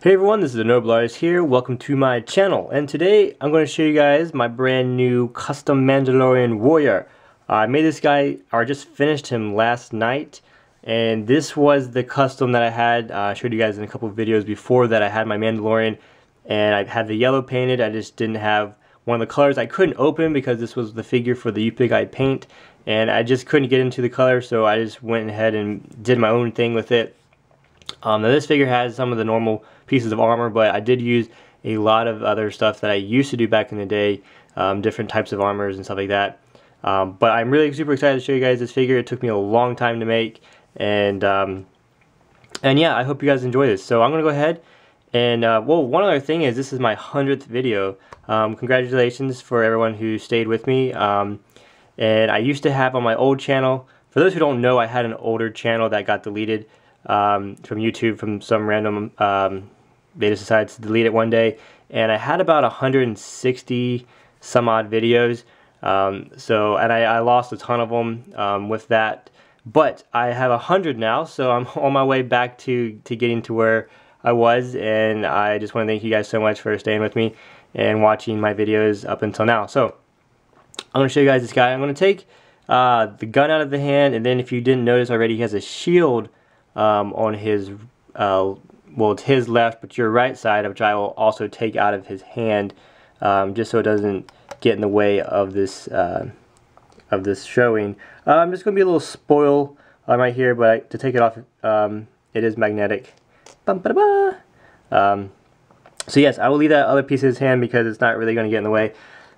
Hey everyone, this is the Noble Artist here. Welcome to my channel, and today I'm going to show you guys my brand new custom Mandalorian warrior. I made this guy, or I just finished him last night, and this was the custom that I had. I showed you guys in a couple of videos before that I had my Mandalorian, and I had the yellow painted. I just didn't have one of the colors I couldn't open because this was the figure for the You Pick I Paint, and I just couldn't get into the color, so I just went ahead and did my own thing with it. Now this figure has some of the normal pieces of armor, but I did use a lot of other stuff that I used to do back in the day, different types of armors and stuff like that. But I'm really super excited to show you guys this figure. It took me a long time to make, and yeah, I hope you guys enjoy this. So I'm gonna go ahead and well, one other thing is this is my 100th video. Congratulations for everyone who stayed with me. And I used to have on my old channel. For those who don't know, I had an older channel that got deleted from YouTube from some random. They just decided to delete it one day, and I had about 160 some odd videos. And I lost a ton of them with that, but I have 100 now, so I'm on my way back to getting to where I was, and I just want to thank you guys so much for staying with me and watching my videos up until now. So I'm going to show you guys this guy. I'm going to take the gun out of the hand, and then if you didn't notice already, he has a shield on his well, it's his left, but your right side, which I will also take out of his hand, just so it doesn't get in the way of this showing. I'm just going to be a little spoil right here, but to take it off, it is magnetic. So yes, I will leave that other piece of his hand because it's not really going to get in the way.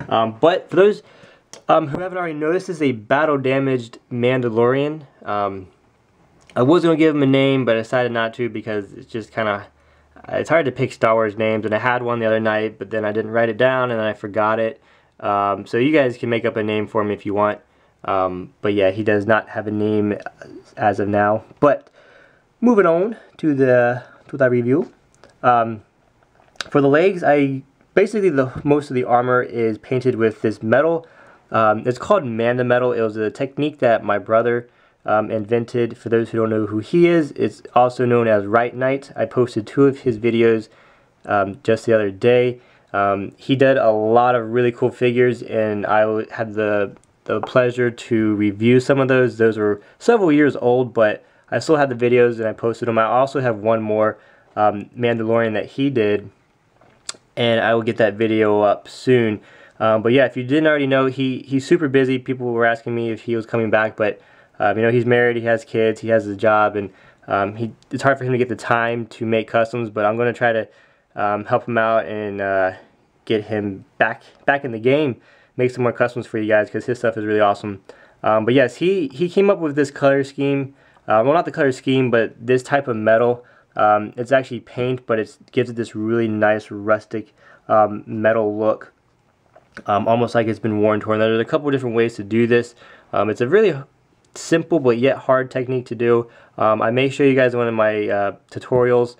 But for those who haven't already noticed, this is a battle damaged Mandalorian. I was going to give him a name, but I decided not to because it's just kind of, it's hard to pick Star Wars names, and I had one the other night, but then I didn't write it down, and then I forgot it. So you guys can make up a name for him if you want. But yeah, he does not have a name as of now. But moving on to that review. For the legs, basically most of the armor is painted with this metal. It's called Manda metal. It was a technique that my brother invented. For those who don't know who he is, it's also known as Right Knight. I posted 2 of his videos just the other day. He did a lot of really cool figures, and I had the pleasure to review some of those. Those were several years old, but I still have the videos and I posted them. I also have one more Mandalorian that he did, and I will get that video up soon. But yeah, if you didn't already know, he's super busy. People were asking me if he was coming back, but you know, he's married, he has kids, he has a job, and it's hard for him to get the time to make customs, but I'm going to try to help him out and get him back in the game, make some more customs for you guys, because his stuff is really awesome. But yes, he came up with this color scheme. Well, not the color scheme, but this type of metal. It's actually paint, but it gives it this really nice rustic metal look, almost like it's been worn torn. There's a couple different ways to do this. It's a really simple but yet hard technique to do. I may show you guys one of my tutorials,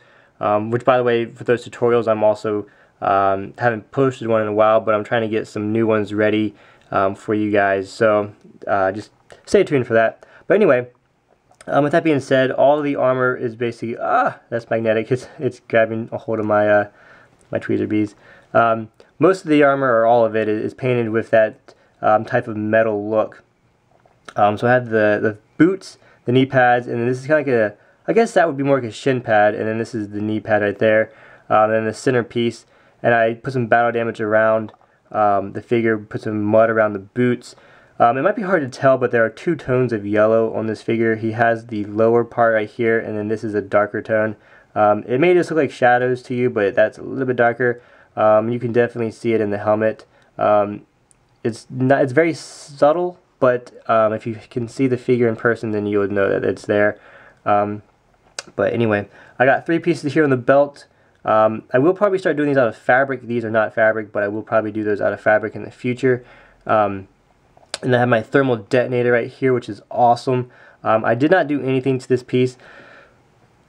which, by the way, for those tutorials, I'm also haven't posted one in a while, but I'm trying to get some new ones ready for you guys, so just stay tuned for that. But anyway, with that being said, all of the armor is basically that's magnetic. It's grabbing a hold of my my tweezer bees. Most of the armor, or all of it, is painted with that type of metal look. So I have the boots, the knee pads, and then this is kind of like I guess that would be more like a shin pad, and then this is the knee pad right there, and then the center piece, and I put some battle damage around the figure, put some mud around the boots. It might be hard to tell, but there are 2 tones of yellow on this figure. He has the lower part right here, and then this is a darker tone. It may just look like shadows to you, but that's a little bit darker. You can definitely see it in the helmet. It's very subtle, but if you can see the figure in person, then you would know that it's there. But anyway, I got 3 pieces here on the belt. I will probably start doing these out of fabric. These are not fabric, but I will probably do those out of fabric in the future. And I have my thermal detonator right here, which is awesome. I did not do anything to this piece.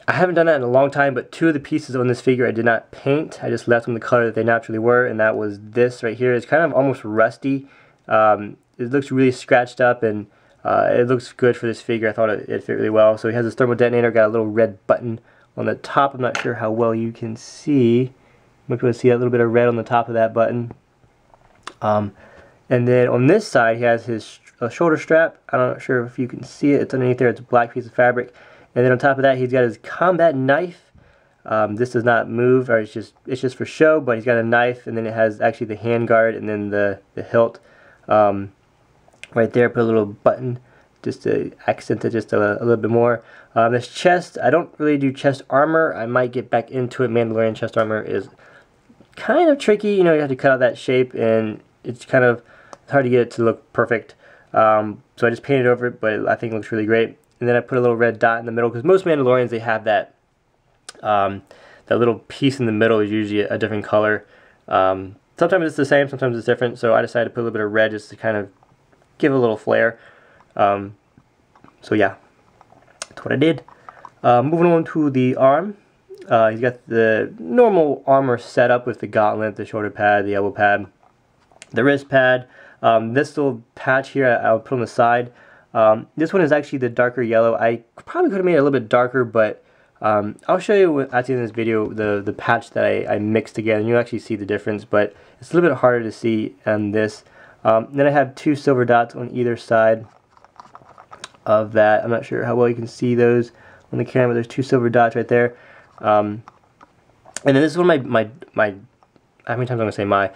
I haven't done that in a long time, but 2 of the pieces on this figure I did not paint. I just left them the color that they naturally were, and that was this right here. It's kind of almost rusty. It looks really scratched up, and it looks good for this figure. I thought it fit really well. So he has this thermal detonator, got a little red button on the top. I'm not sure how well you can see. You might be able to see that little bit of red on the top of that button. And then on this side, he has his shoulder strap. I'm not sure if you can see it. It's underneath there. It's a black piece of fabric. And then on top of that, he's got his combat knife. This does not move, or it's just for show. But he's got a knife, and then it has actually the hand guard, and then the hilt right there. Put a little button just to accent it just a little bit more. This chest, I don't really do chest armor. I might get back into it. Mandalorian chest armor is kind of tricky. You know, you have to cut out that shape, and it's kind of hard to get it to look perfect. So I just painted over it, but I think it looks really great. And then I put a little red dot in the middle, because most Mandalorians, they have that that little piece in the middle is usually a different color. Sometimes it's the same, sometimes it's different. So I decided to put a little bit of red just to kind of give a little flair. So yeah, that's what I did. Moving on to the arm. He's got the normal armor setup with the gauntlet, the shoulder pad, the elbow pad, the wrist pad. This little patch here I'll put on the side. This one is actually the darker yellow. I probably could have made it a little bit darker, but I'll show you at the end of this video the patch that I mixed together, and you'll actually see the difference, but it's a little bit harder to see on this. Then I have 2 silver dots on either side of that. I'm not sure how well you can see those on the camera. There's 2 silver dots right there. And then this is one of my how many times I'm going to say my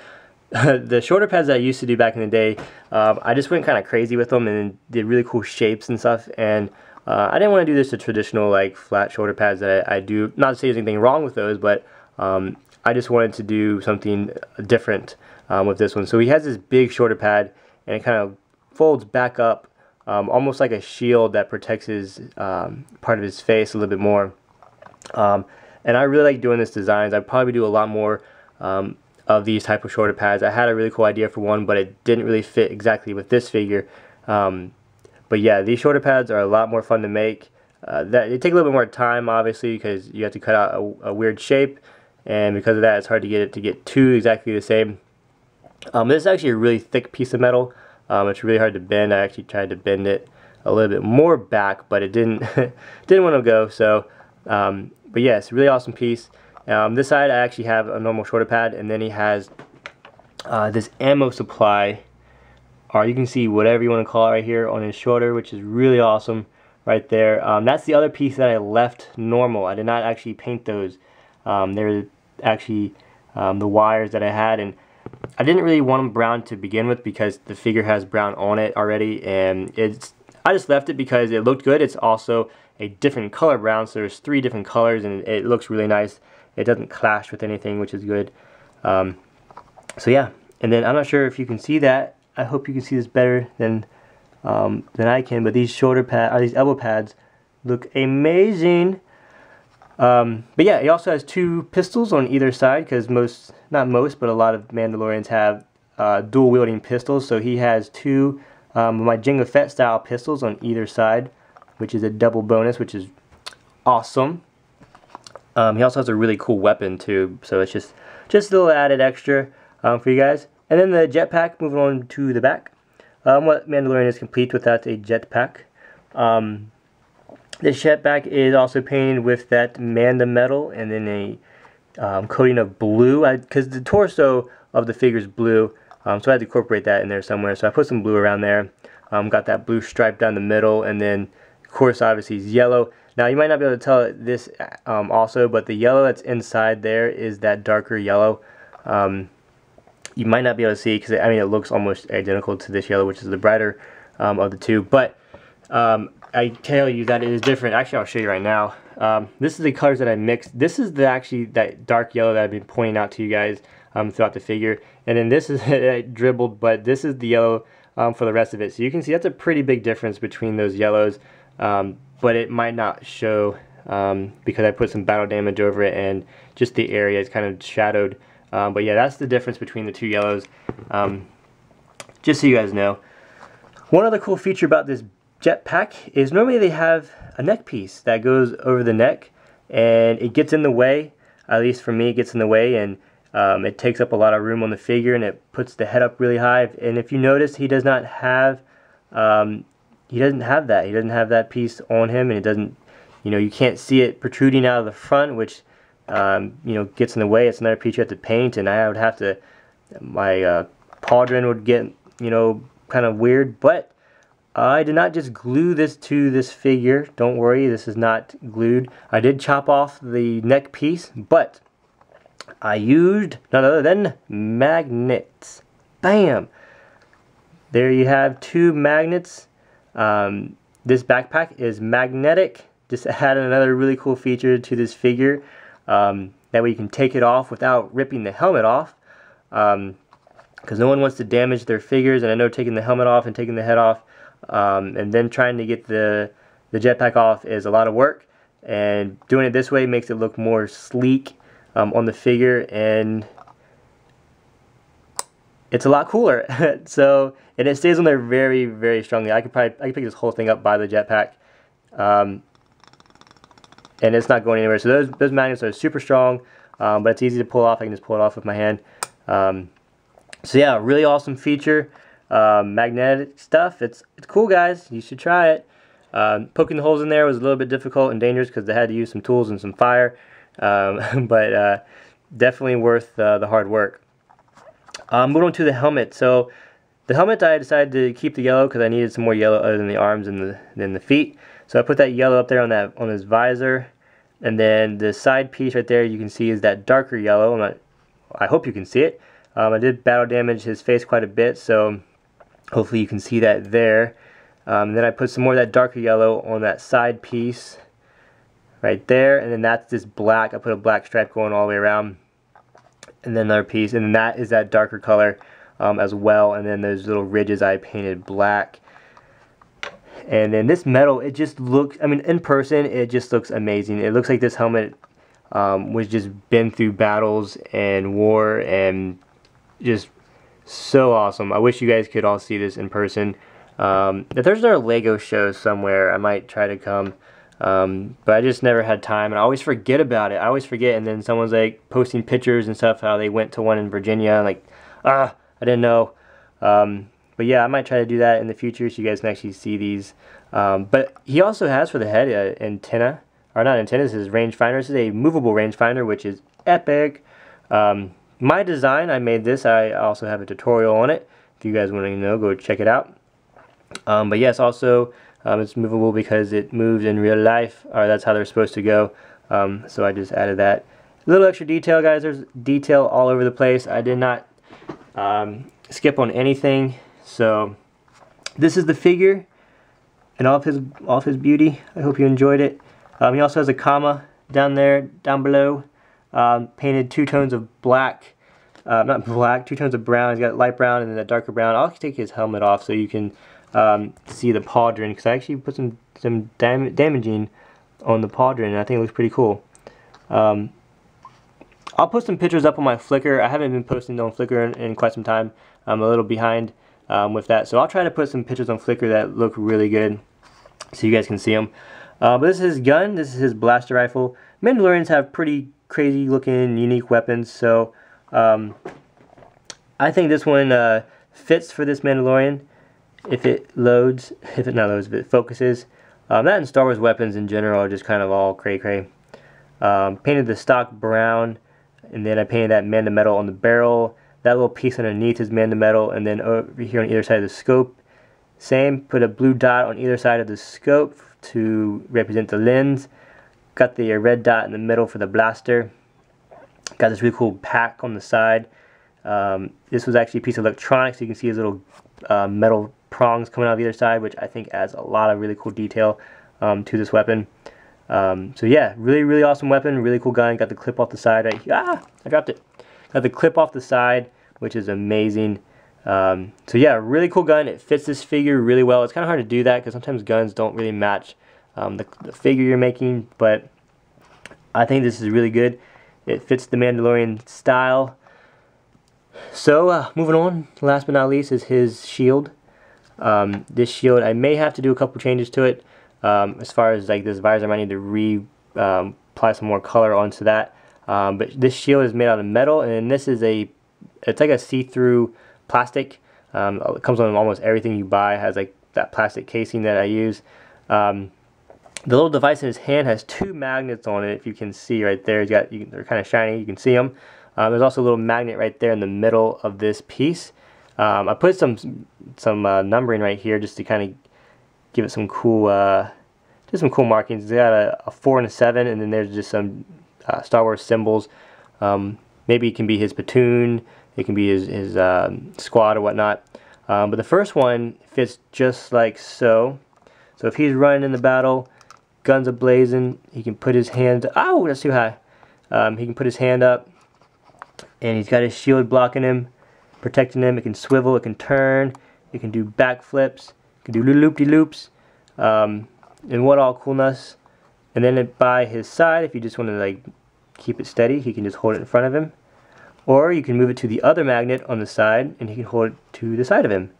the shoulder pads that I used to do back in the day. I just went kind of crazy with them and did really cool shapes and stuff, and I didn't want to do this to traditional like flat shoulder pads that I do. Not to say there's anything wrong with those, but I just wanted to do something different with this one. So he has this big shoulder pad, and it kind of folds back up, almost like a shield that protects his part of his face a little bit more. And I really like doing this designs. I'd probably do a lot more of these type of shoulder pads. I had a really cool idea for one, but it didn't really fit exactly with this figure. But yeah, these shoulder pads are a lot more fun to make. They take a little bit more time, obviously, because you have to cut out a weird shape, and because of that, it's hard to get it to get two exactly the same. This is actually a really thick piece of metal. It's really hard to bend. I actually tried to bend it a little bit more back, but it didn't didn't want to go. So, but yeah, it's a really awesome piece. This side I actually have a normal shoulder pad, and then he has this ammo supply, or you can see whatever you want to call it right here on his shoulder, which is really awesome right there. That's the other piece that I left normal. I did not actually paint those. They're actually the wires that I had, and I didn't really want them brown to begin with because the figure has brown on it already, and I just left it because it looked good. It's also a different color brown, so there's 3 different colors, and it looks really nice. It doesn't clash with anything, which is good. So yeah, and then I'm not sure if you can see that. I hope you can see this better than I can. But these shoulder pads, these elbow pads, look amazing. But yeah, he also has 2 pistols on either side, because not most, but a lot of Mandalorians have dual wielding pistols. So he has 2 my Jango Fett style pistols on either side, which is a double bonus, which is awesome. He also has a really cool weapon too, so it's just a little added extra for you guys. And then the jetpack, moving on to the back. What Mandalorian is complete without a jetpack. This jetpack is also painted with that Manda metal, and then a coating of blue, because the torso of the figure is blue, so I had to incorporate that in there somewhere. So I put some blue around there. Got that blue stripe down the middle, and then of course obviously is yellow. Now you might not be able to tell this also, but the yellow that's inside there is that darker yellow. You might not be able to see because I mean it looks almost identical to this yellow, which is the brighter of the 2. But I tell you that it is different. Actually, I'll show you right now. This is the colors that I mixed. This is actually that dark yellow that I've been pointing out to you guys throughout the figure. And then this is dribbled, but this is the yellow for the rest of it. So you can see that's a pretty big difference between those yellows. But it might not show because I put some battle damage over it, and just the area is kind of shadowed. But yeah, that's the difference between the 2 yellows, just so you guys know. One other cool feature about this jetpack is normally they have a neck piece that goes over the neck, and it gets in the way. At least for me, it gets in the way, and it takes up a lot of room on the figure, and it puts the head up really high. And if you notice, he does not have that. He doesn't have that piece on him, and it doesn't you know, you can't see it protruding out of the front, which you know, gets in the way. It's another piece you have to paint, and I would have to, my pauldron would get, you know, kind of weird. But I did not just glue this to this figure. Don't worry, this is not glued. I did chop off the neck piece, but I used none other than magnets. Bam! There you have 2 magnets. This backpack is magnetic. Just added another really cool feature to this figure. That way you can take it off without ripping the helmet off. Because no one wants to damage their figures, and I know taking the helmet off and taking the head off and then trying to get the jetpack off is a lot of work. And doing it this way makes it look more sleek on the figure, and it's a lot cooler. So, and it stays on there very, very strongly. I could pick this whole thing up by the jetpack, and it's not going anywhere. So those magnets are super strong, but it's easy to pull off. I can just pull it off with my hand. So yeah, really awesome feature. Magnetic stuff. It's cool, guys. You should try it. Poking the holes in there was a little bit difficult and dangerous because they had to use some tools and some fire, but definitely worth the hard work. Moving on to the helmet. So the helmet, I decided to keep the yellow because I needed some more yellow other than the arms and the feet. So I put that yellow up there on his visor, and then the side piece right there you can see is that darker yellow. I hope you can see it. I did battle damage his face quite a bit, so hopefully you can see that there. Then I put some more of that darker yellow on that side piece right there, and then that's this black. I put a black stripe going all the way around, and then another piece, and then that is that darker color as well, and then those little ridges I painted black. And then this metal, it just looks, I mean, in person it just looks amazing. It looks like this helmet was just been through battles and war, and just so awesome. I wish you guys could all see this in person. If there's another Lego show somewhere, I might try to come, but I just never had time, and I always forget about it. I always forget, and then someone's like posting pictures and stuff how they went to one in Virginia, and like, I didn't know. But yeah, I might try to do that in the future so you guys can actually see these. But he also has for the head antenna, or not antenna, this is rangefinder. This is a movable rangefinder, which is epic. My design, I made this. I also have a tutorial on it. If you guys want to know, go check it out. But yes, also it's movable because it moves in real life, or that's how they're supposed to go. So I just added that. A little extra detail, guys. There's detail all over the place. I did not skip on anything. So this is the figure and all of his beauty. I hope you enjoyed it. He also has a comma down below. Painted 2 tones of black, not black, 2 tones of brown. He's got light brown and then a darker brown. I'll take his helmet off so you can see the pauldron, because I actually put some damaging on the pauldron, and I think it looks pretty cool. I'll put some pictures up on my Flickr. I haven't been posting on Flickr in quite some time. I'm a little behind with that, so I'll try to put some pictures on Flickr that look really good so you guys can see them. But this is his gun. This is his blaster rifle. Mandalorians have pretty crazy looking, unique weapons, so I think this one fits for this Mandalorian if it loads, if it not loads, if it focuses. That and Star Wars weapons in general are just kind of all cray-cray. Painted the stock brown, and then I painted that Manda metal on the barrel. That little piece underneath is Manda metal, and then over here on either side of the scope, same. Put a blue dot on either side of the scope to represent the lens. Got the red dot in the middle for the blaster. Got this really cool pack on the side. This was actually a piece of electronics. You can see his little metal prongs coming out of either side, which I think adds a lot of really cool detail to this weapon. So yeah, really awesome weapon, really cool gun. Got the clip off the side right here. I dropped it. Got the clip off the side, which is amazing. So yeah, really cool gun. It fits this figure really well. It's kind of hard to do that because sometimes guns don't really match the figure you're making, but I think this is really good. It fits the Mandalorian style. So moving on, last but not least is his shield. This shield, I may have to do a couple changes to it. As far as like this visor, I might need to apply some more color onto that. But this shield is made out of metal, and this is it's like a see-through plastic. It comes on almost everything you buy. It has like that plastic casing that I use. The little device in his hand has 2 magnets on it, if you can see right there. They're kind of shiny, you can see them. There's also a little magnet right there in the middle of this piece. I put some numbering right here just to kind of give it some cool, markings. It's got a 4 and a 7, and then there's just some Star Wars symbols. Maybe it can be his platoon, it can be his squad or whatnot. But the first one fits just like so. So if he's running in the battle, guns a blazing, he can put his hand. Oh, that's too high. He can put his hand up, and he's got his shield blocking him, protecting him. It can swivel, it can turn, it can do backflips, it can do loop-de-loops, and what all coolness. And then by his side, if you just want to like keep it steady, he can just hold it in front of him. Or you can move it to the other magnet on the side, and he can hold it to the side of him.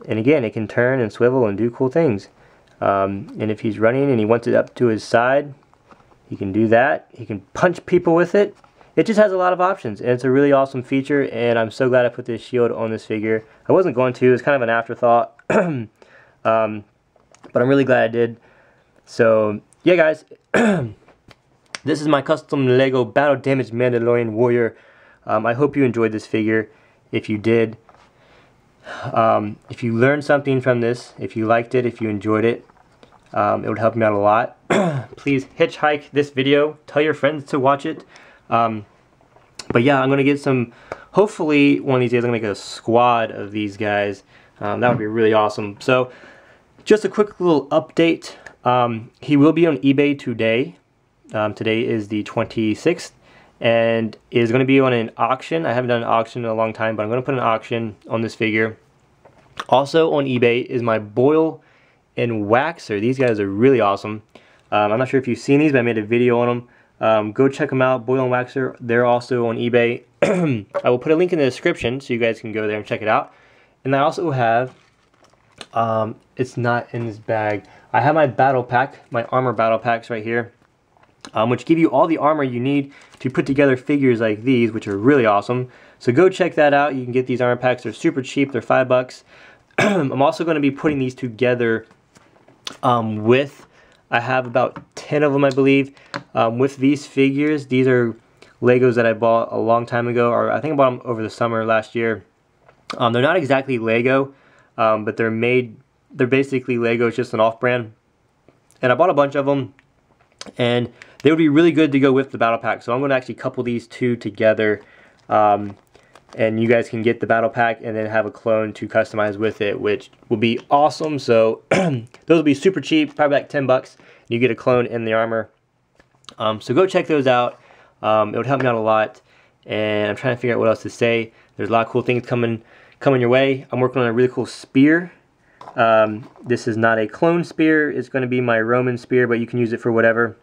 And again, it can turn and swivel and do cool things. And if he's running and he wants it up to his side, he can do that. He can punch people with it. It just has a lot of options, and it's a really awesome feature, and I'm so glad I put this shield on this figure. I wasn't going to, it's kind of an afterthought, but I'm really glad I did. So, yeah guys, this is my custom Lego Battle Damaged Mandalorian Warrior. I hope you enjoyed this figure. If you did, if you learned something from this, if you liked it, if you enjoyed it, it would help me out a lot. Please hitchhike this video, tell your friends to watch it. But yeah, I'm going to get some, hopefully one of these days I'm going to make a squad of these guys. That would be really awesome. So, just a quick little update. He will be on eBay today. Today is the 26th, and is going to be on an auction. I haven't done an auction in a long time, but I'm going to put an auction on this figure. Also on eBay is my Boil and Waxer. These guys are really awesome. I'm not sure if you've seen these, but I made a video on them. Go check them out, Boil and Waxer. They're also on eBay. I will put a link in the description so you guys can go there and check it out. And I also have, it's not in this bag, I have my battle pack, my armor battle packs right here, which give you all the armor you need to put together figures like these, which are really awesome. So go check that out. You can get these armor packs. They're super cheap. They're $5. I'm also going to be putting these together with, I have about 10 of them, I believe, with these figures. These are Legos that I bought a long time ago, or I think I bought them over the summer last year. They're not exactly Lego, but they're basically Lego, it's just an off-brand. And I bought a bunch of them, and they would be really good to go with the battle pack. So I'm going to actually couple these two together, and you guys can get the battle pack and then have a clone to customize with it, which will be awesome. So those will be super cheap, probably like 10 bucks. You get a clone in the armor. So go check those out. It would help me out a lot. And I'm trying to figure out what else to say. There's a lot of cool things coming your way. I'm working on a really cool spear. This is not a clone spear. It's going to be my Roman spear, but you can use it for whatever.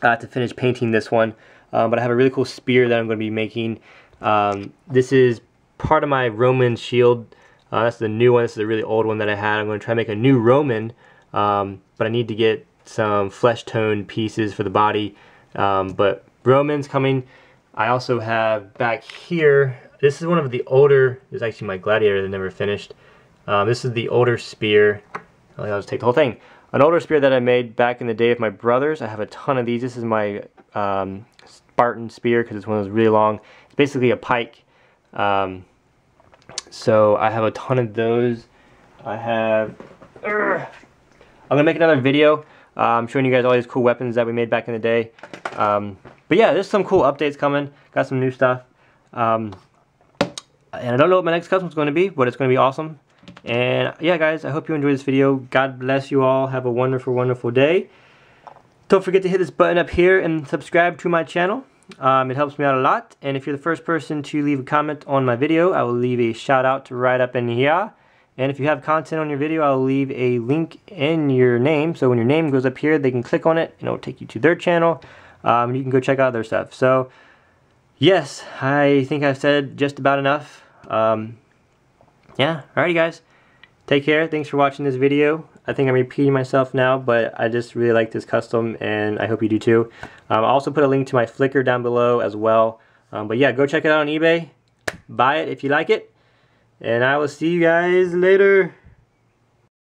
I have to finish painting this one. But I have a really cool spear that I'm going to be making. This is part of my Roman shield. That's the new one. This is a really old one that I had. I'm going to try to make a new Roman, but I need to get some flesh tone pieces for the body. But Roman's coming. I also have back here, this is one of the older, this is actually my gladiator that never finished. This is the older spear. I'll just take the whole thing. An older spear that I made back in the day with my brothers. I have a ton of these. This is my Spartan spear because it's one of those really long. It's basically a pike. So I have a ton of those. I have, I'm going to make another video showing you guys all these cool weapons that we made back in the day. But yeah, there's some cool updates coming. Got some new stuff. And I don't know what my next custom is going to be, but it's going to be awesome. And yeah, guys, I hope you enjoyed this video. God bless you all. Have a wonderful, wonderful day. Don't forget to hit this button up here and subscribe to my channel. It helps me out a lot. And if you're the first person to leave a comment on my video, I will leave a shout out right up in here. And if you have content on your video, I'll leave a link in your name. So when your name goes up here, they can click on it and it'll take you to their channel. You can go check out their stuff. So yes, I think I've said just about enough. Yeah, alrighty guys. Take care. Thanks for watching this video. I think I'm repeating myself now, but I just really like this custom, and I hope you do too. I'll also put a link to my Flickr down below as well. But yeah, go check it out on eBay. Buy it if you like it. And I will see you guys later.